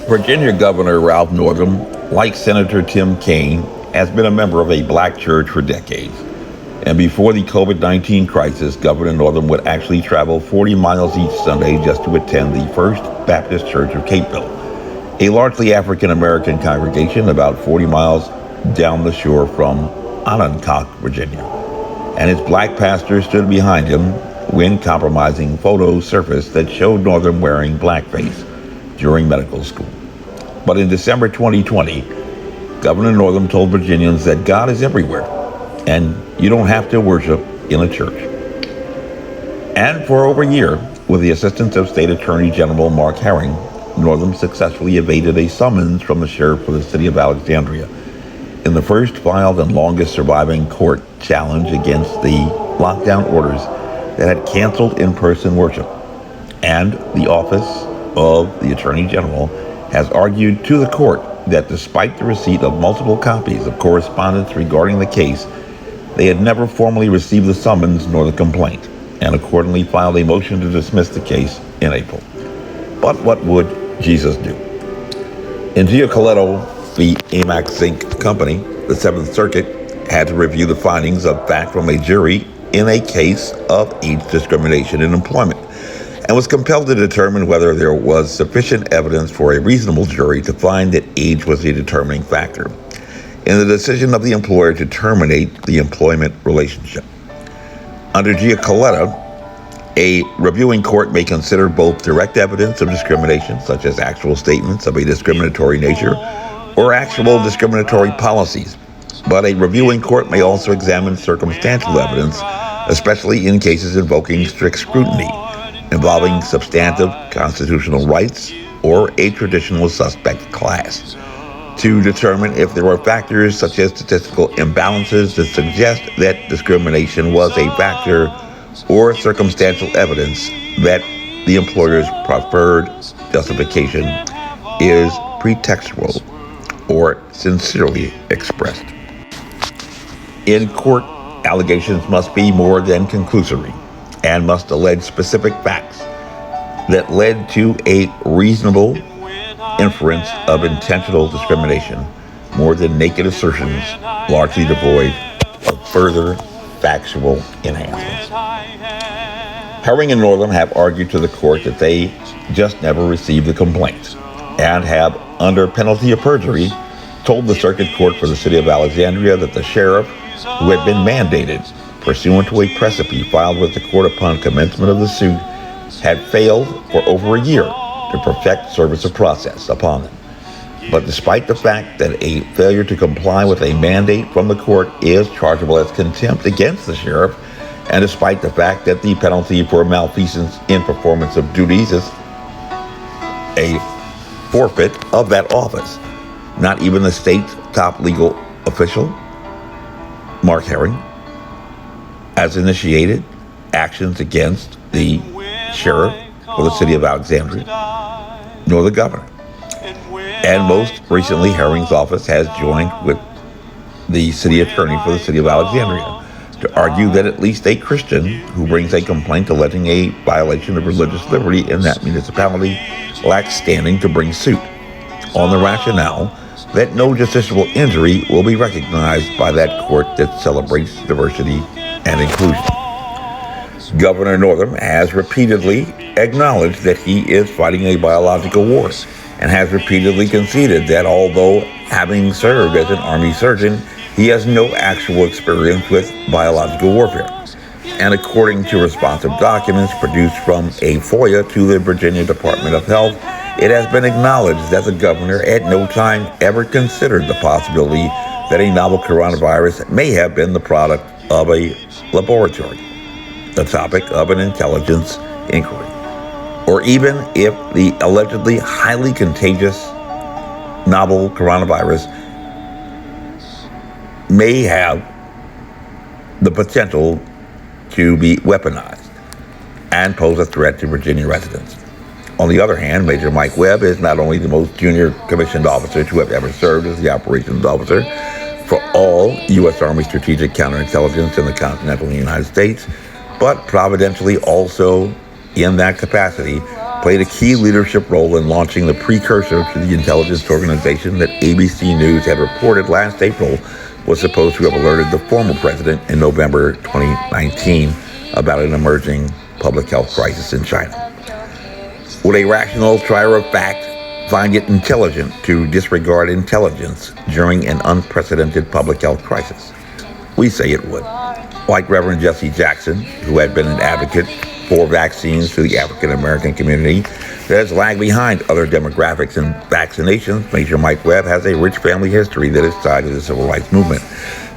Virginia Governor Ralph Northam, like Senator Tim Kaine, has been a member of a black church for decades. And before the COVID-19 crisis, Governor Northam would actually travel 40 miles each Sunday just to attend the First Baptist Church of Capeville, a largely African-American congregation about 40 miles down the shore from HONNAH, Virginia. And his black pastor stood behind him when compromising photos surfaced that showed Northam wearing blackface during medical school. But in December 2020, Governor Northam told Virginians that God is everywhere, and you don't have to worship in a church. And for over a year, with the assistance of State Attorney General Mark Herring, Northam successfully evaded a summons from the sheriff of the city of Alexandria in the first filed and longest surviving court challenge against the lockdown orders that had canceled in-person worship. And the office of the Attorney General has argued to the court that despite the receipt of multiple copies of correspondence regarding the case, they had never formally received the summons nor the complaint, and accordingly filed a motion to dismiss the case in April. But what would Jesus do? In Giacoletto v. Amac Zinc Company, the Seventh Circuit had to review the findings of fact from a jury in a case of age discrimination in employment, and was compelled to determine whether there was sufficient evidence for a reasonable jury to find that age was a determining factor in the decision of the employer to terminate the employment relationship. Under Giacoletto, a reviewing court may consider both direct evidence of discrimination, such as actual statements of a discriminatory nature, or actual discriminatory policies. But a reviewing court may also examine circumstantial evidence, especially in cases invoking strict scrutiny, involving substantive constitutional rights or a traditional suspect class, to determine if there are factors such as statistical imbalances that suggest that discrimination was a factor, or circumstantial evidence that the employer's preferred justification is pretextual or sincerely expressed. In court, allegations must be more than conclusory and must allege specific facts that led to a reasonable inference of intentional discrimination, more than naked assertions largely devoid of further factual enhancements. Herring and Northam have argued to the court that they just never received the complaint, and have, under penalty of perjury, told the circuit court for the city of Alexandria that the sheriff, who had been mandated pursuant to a precipice filed with the court upon commencement of the suit, had failed for over a year to perfect service of process upon them. But despite the fact that a failure to comply with a mandate from the court is chargeable as contempt against the sheriff, and despite the fact that the penalty for malfeasance in performance of duties is a forfeit of that office, not even the state's top legal official, Mark Herring, has initiated actions against the sheriff of the city of Alexandria, nor the governor. And most recently, Herring's office has joined with the city attorney for the city of Alexandria to argue that at least a Christian who brings a complaint alleging a violation of religious liberty in that municipality lacks standing to bring suit, on the rationale that no justiciable injury will be recognized by that court that celebrates diversity and inclusion. Governor Northam has repeatedly acknowledged that he is fighting a biological war, and has repeatedly conceded that although having served as an Army surgeon, he has no actual experience with biological warfare. And according to responsive documents produced from a FOIA to the Virginia Department of Health, it has been acknowledged that the governor at no time ever considered the possibility that a novel coronavirus may have been the product of a laboratory, the topic of an intelligence inquiry, or even if the allegedly highly contagious novel coronavirus may have the potential to be weaponized and pose a threat to Virginia residents. On the other hand, Major Mike Webb is not only the most junior commissioned officer to have ever served as the operations officer for all U.S. Army strategic counterintelligence in the continental United States, but providentially also in that capacity played a key leadership role in launching the precursor to the intelligence organization that ABC News had reported last April was supposed to have alerted the former president in November 2019 about an emerging public health crisis in China. Would a rational trier of fact find it intelligent to disregard intelligence during an unprecedented public health crisis? We say it would. Like Reverend Jesse Jackson, who had been an advocate for vaccines to the African American community that has lagged behind other demographics in vaccinations, Major Mike Webb has a rich family history that is tied to the civil rights movement.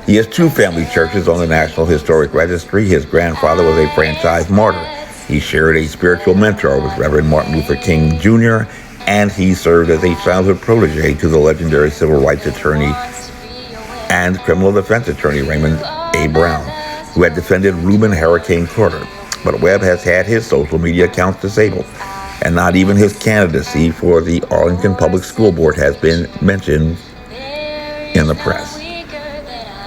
He has 2 family churches on the National Historic Registry. His grandfather was a franchise martyr. He shared a spiritual mentor with Reverend Martin Luther King Jr., and he served as a childhood protege to the legendary civil rights attorney and criminal defense attorney Raymond A. Brown, who had defended Reuben Hurricane Carter. But Webb has had his social media accounts disabled, and not even his candidacy for the Arlington Public School Board has been mentioned in the press.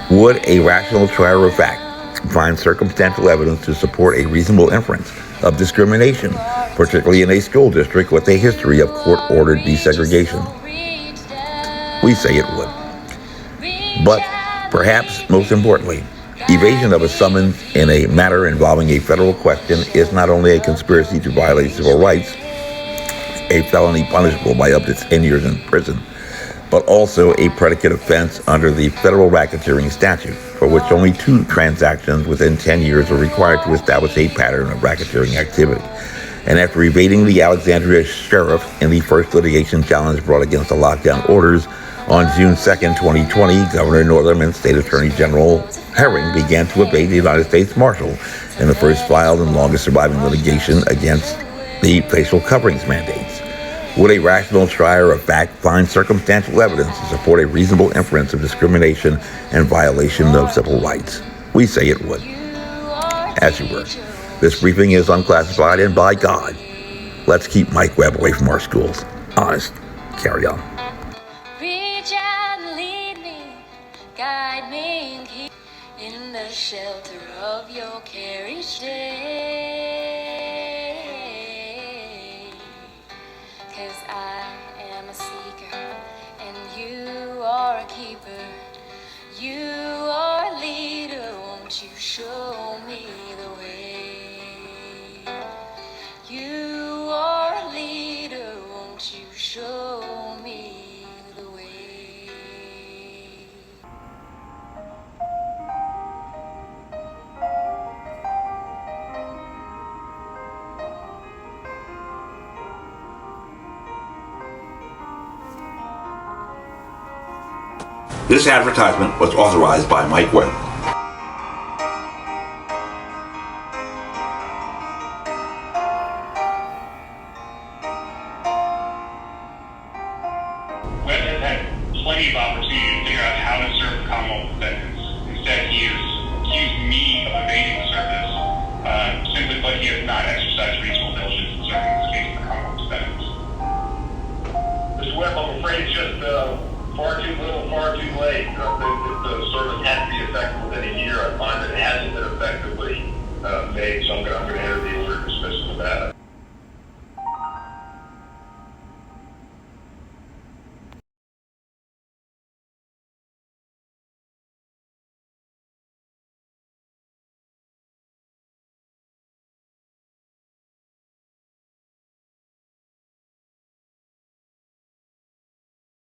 Would a rational trier of fact find circumstantial evidence to support a reasonable inference of discrimination, particularly in a school district with a history of court-ordered desegregation? We say it would. But perhaps most importantly, evasion of a summons in a matter involving a federal question is not only a conspiracy to violate civil rights, a felony punishable by up to 10 years in prison, but also a predicate offense under the federal racketeering statute, for which only 2 transactions within 10 years are required to establish a pattern of racketeering activity. And after evading the Alexandria sheriff in the first litigation challenge brought against the lockdown orders, on June 2nd, 2020, Governor Northam and State Attorney General Herring began to evade the United States Marshal in the first filed and longest surviving litigation against the facial coverings mandates. Would a rational trier of fact find circumstantial evidence to support a reasonable inference of discrimination and violation of civil rights? We say it would. As you were. This briefing is unclassified, and by God, let's keep Mike Webb away from our schools. Honest. Carry on. Reach out and lead me, guide me and keep in the shelter of your care each day. 'Cause I am a seeker and you are a keeper. You are a leader, won't you show me the way? You are a leader, won't you show me the way? This advertisement was authorized by Mike Webb. Webb has had plenty of opportunity to figure out how to serve the Commonwealth defendants. Instead, he has accused me of evading service. Simply put, he has not exercised reasonable diligence in serving this case to the Commonwealth defendants. Mr. Webb, I'm afraid it's just far too little, far too late. I think that the service had to be effective within a year. I find that it hasn't been